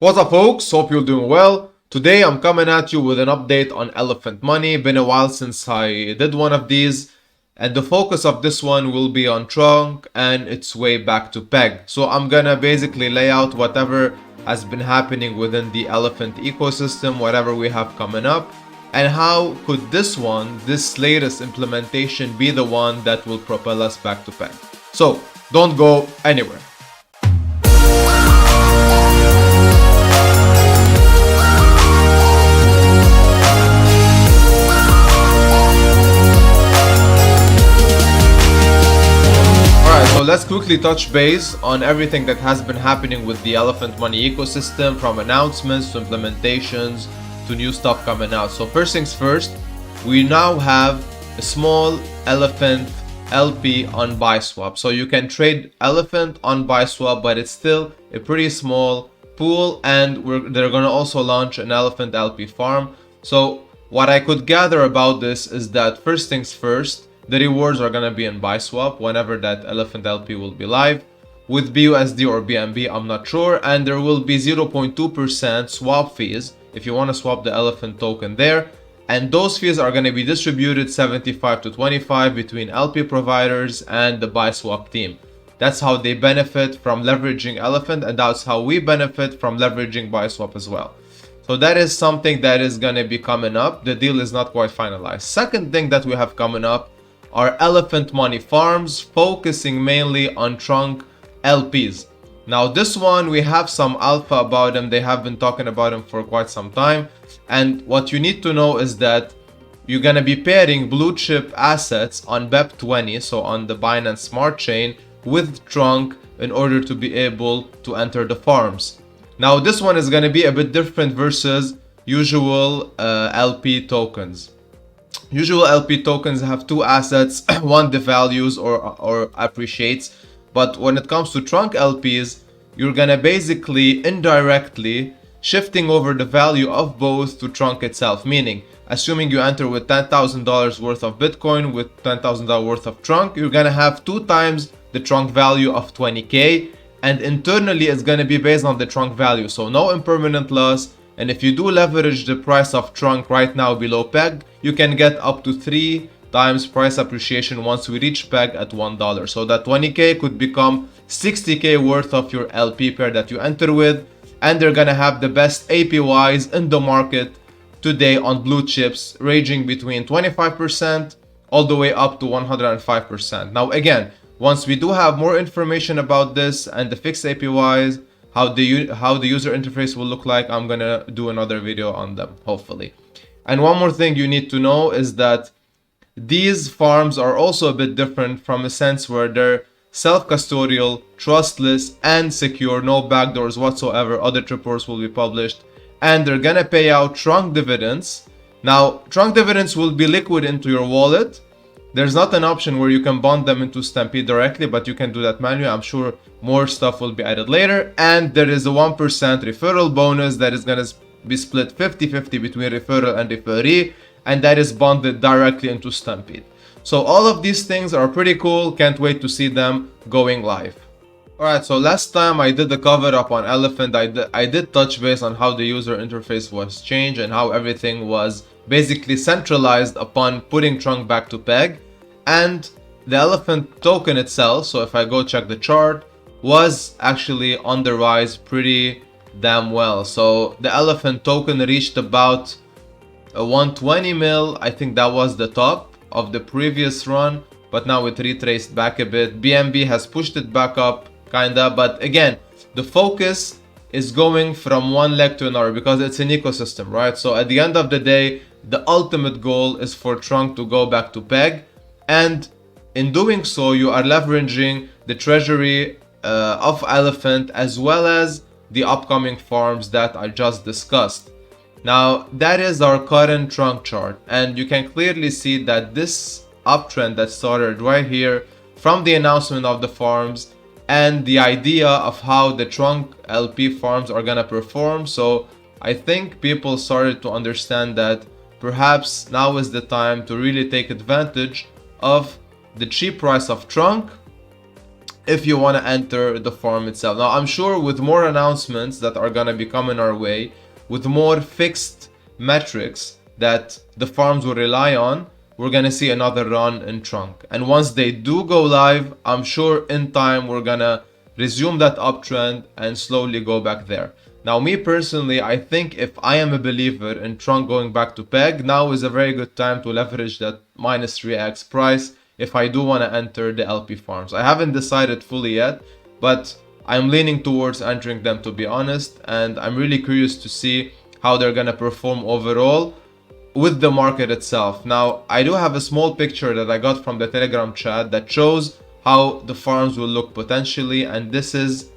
What's up, folks? Hope you're doing well. Today I'm coming at you with an update on Elephant Money. Been a while since I did one of these, and the focus of this one will be on Trunk and its way back to Peg. So I'm gonna basically lay out whatever has been happening within the Elephant ecosystem, whatever we have coming up, and how could this latest implementation be the one that will propel us back to Peg. So don't go anywhere. So let's quickly touch base on everything that has been happening with the Elephant Money ecosystem, from announcements to implementations to new stuff coming out. So first things first, we now have a small Elephant LP on BuySwap. So you can trade Elephant on BuySwap, but it's still a pretty small pool, and they're going to also launch an Elephant LP farm. So what I could gather about this is that first things first, the rewards are going to be in BuySwap whenever that Elephant LP will be live. With BUSD or BNB, I'm not sure. And there will be 0.2% swap fees if you want to swap the Elephant token there. And those fees are going to be distributed 75 to 25 between LP providers and the BuySwap team. That's how they benefit from leveraging Elephant, and that's how we benefit from leveraging BuySwap as well. So that is something that is going to be coming up. The deal is not quite finalized. Second thing that we have coming up are Elephant Money farms, focusing mainly on Trunk LPs. Now this one, we have some alpha about them. They have been talking about them for quite some time. And what you need to know is that you're going to be pairing blue chip assets on BEP20, so on the Binance Smart Chain, with Trunk in order to be able to enter the farms. Now this one is going to be a bit different versus usual LP tokens. Usual LP tokens have two assets, one devalues or appreciates, but when it comes to Trunk LPs, you're gonna basically indirectly shifting over the value of both to Trunk itself, meaning assuming you enter with $10,000 worth of Bitcoin with $10,000 worth of Trunk, you're gonna have 2 times the Trunk value of 20k, and internally it's gonna be based on the Trunk value, so no impermanent loss. And if you do leverage the price of Trunk right now below Peg, you can get up to 3 times price appreciation once we reach Peg at $1. So that 20k could become 60k worth of your LP pair that you enter with. And they're gonna have the best APYs in the market today on blue chips, ranging between 25% all the way up to 105%. Now again, once we do have more information about this and the fixed APYs, how the user interface will look like, I'm gonna do another video on them, hopefully. And one more thing you need to know is that these farms are also a bit different from a sense where they're self-custodial, trustless, and secure, no backdoors whatsoever. Other reports will be published, and they're gonna pay out Trunk dividends. Now, Trunk dividends will be liquid into your wallet. There's not an option where you can bond them into Stampede directly, but you can do that manually. I'm sure more stuff will be added later. And there is a 1% referral bonus that is going to be split 50-50 between referral and referee, and that is bonded directly into Stampede. So all of these things are pretty cool. Can't wait to see them going live. Alright, so last time I did the cover up on Elephant, I did touch base on how the user interface was changed and how everything was basically centralized upon putting Trunk back to Peg. And the Elephant token itself, so if I go check the chart, was actually on the rise pretty damn well. So the Elephant token reached about a 120 mil. I think that was the top of the previous run, but now it retraced back a bit. BNB has pushed it back up kinda, but again, the focus is going from one leg to another because it's an ecosystem, right? So at the end of the day, the ultimate goal is for Trunk to go back to Peg, and in doing so, you are leveraging the treasury of Elephant as well as the upcoming farms that I just discussed. Now, that is our current Trunk chart, and you can clearly see that this uptrend that started right here from the announcement of the farms and the idea of how the Trunk LP farms are gonna perform. So I think people started to understand that perhaps now is the time to really take advantage of the cheap price of Trunk if you want to enter the farm itself. Now, I'm sure with more announcements that are going to be coming our way, with more fixed metrics that the farms will rely on, we're going to see another run in Trunk. And once they do go live, I'm sure in time we're going to resume that uptrend and slowly go back there. Now, me personally, I think if I am a believer in Trunk going back to peg, now is a very good time to leverage that minus 3x price if I do want to enter the LP farms. I haven't decided fully yet, but I'm leaning towards entering them, to be honest, and I'm really curious to see how they're going to perform overall with the market itself. Now, I do have a small picture that I got from the Telegram chat that shows how the farms will look potentially, and this is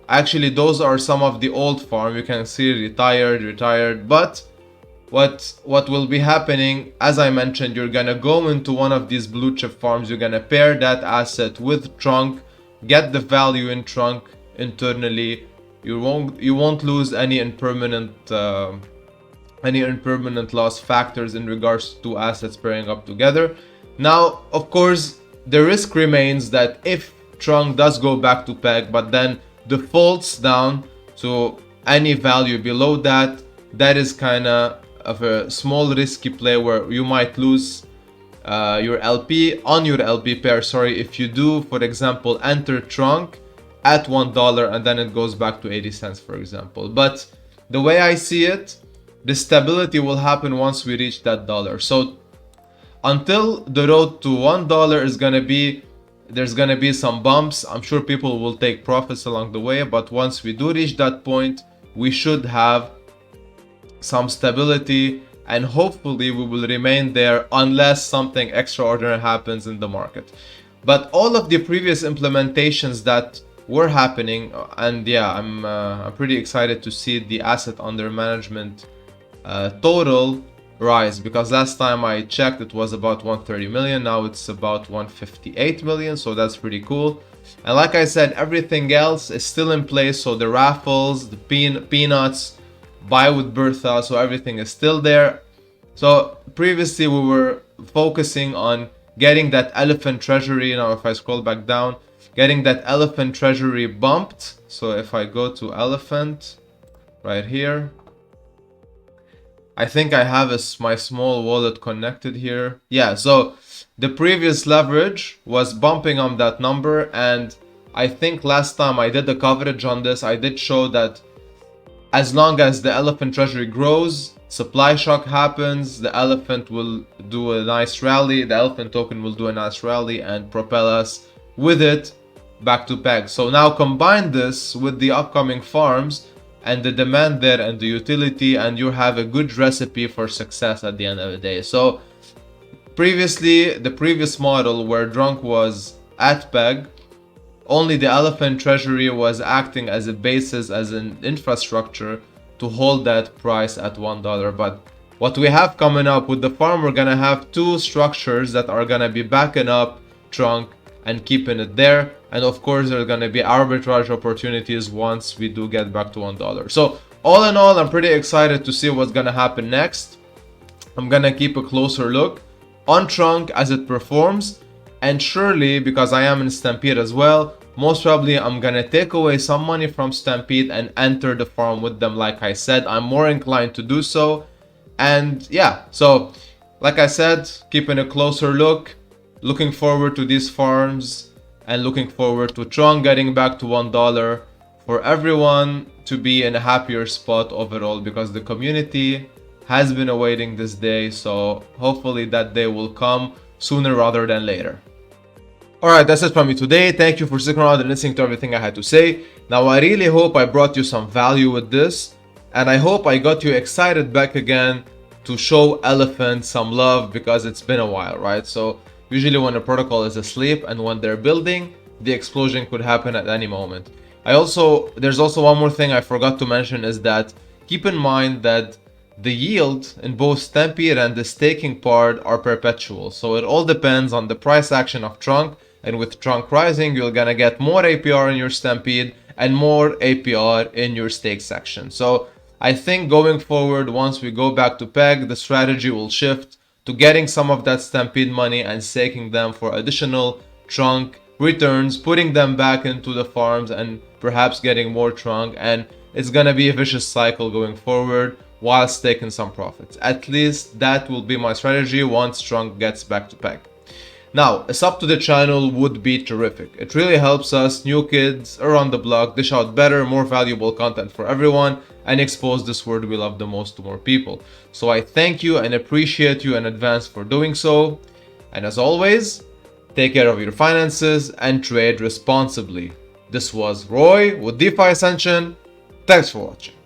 actually, those are some of the old farm. You can see retired, but what will be happening, as I mentioned, you're gonna go into one of these blue chip farms, you're gonna pair that asset with Trunk, get the value in Trunk internally. You won't lose any impermanent loss factors in regards to assets pairing up together. Now, of course, the risk remains that if Trunk does go back to peg, but then defaults down to any value below that, that is kind of a small risky play where you might lose your LP on your LP pair. Sorry, if you do, for example, enter Trunk at $1 and then it goes back to 80 cents, for example. But the way I see it, the stability will happen once we reach that dollar. So until the road to $1 is gonna be, there's gonna be some bumps. I'm sure people will take profits along the way, but once we do reach that point, we should have some stability, and hopefully we will remain there unless something extraordinary happens in the market. But all of the previous implementations that were happening, and yeah, I'm pretty excited to see the asset under management total rise, because last time I checked it was about 130 million, now it's about 158 million, so that's pretty cool. And like I said, everything else is still in place, so the raffles, the peanuts, buy with Bertha, so everything is still there. So previously we were focusing on getting that elephant treasury. Now if I scroll back down, getting that elephant treasury bumped. So if I go to elephant right here, I think I have my small wallet connected here. Yeah, so the previous leverage was bumping on that number, and I think last time I did the coverage on this, I did show that as long as the elephant treasury grows, supply shock happens, the elephant will do a nice rally, the elephant token will do a nice rally and propel us with it back to peg. So now combine this with the upcoming farms and the demand there and the utility, and you have a good recipe for success at the end of the day. So previously, the previous model where Drunk was at peg, only the elephant treasury was acting as a basis, as an infrastructure to hold that price at $1. But what we have coming up with the farm, we're gonna have two structures that are gonna be backing up Trunk and keeping it there. And of course, there's gonna be arbitrage opportunities once we do get back to $1. So all in all, I'm pretty excited to see what's gonna happen next. I'm gonna keep a closer look on Trunk as it performs, and surely, because I am in Stampede as well, most probably I'm gonna take away some money from Stampede and enter the farm with them. Like I said, I'm more inclined to do so. And yeah, so like I said, keeping a closer look, looking forward to these farms and looking forward to Tron getting back to $1 for everyone to be in a happier spot overall, because the community has been awaiting this day. So hopefully that day will come sooner rather than later. Alright, that's it from me today. Thank you for sticking around and listening to everything I had to say. Now, I really hope I brought you some value with this, and I hope I got you excited back again to show Elephant some love, because it's been a while, right? So usually when a protocol is asleep and when they're building, the explosion could happen at any moment. There's also one more thing I forgot to mention, is that keep in mind that the yield in both Stampede and the staking part are perpetual. So it all depends on the price action of Trunk, and with Trunk rising, you're gonna get more APR in your Stampede and more APR in your stake section. So I think going forward, once we go back to peg, the strategy will shift to getting some of that Stampede money and staking them for additional Trunk returns, putting them back into the farms and perhaps getting more trunk, and it's gonna be a vicious cycle going forward whilst taking some profits. At least that will be my strategy once trunk gets back to peg. Now, a sub to the channel would be terrific. It really helps us new kids around the block dish out better, more valuable content for everyone and expose this word we love the most to more people. So I thank you and appreciate you in advance for doing so. And as always, take care of your finances and trade responsibly. This was Roy with DeFi Ascension. Thanks for watching.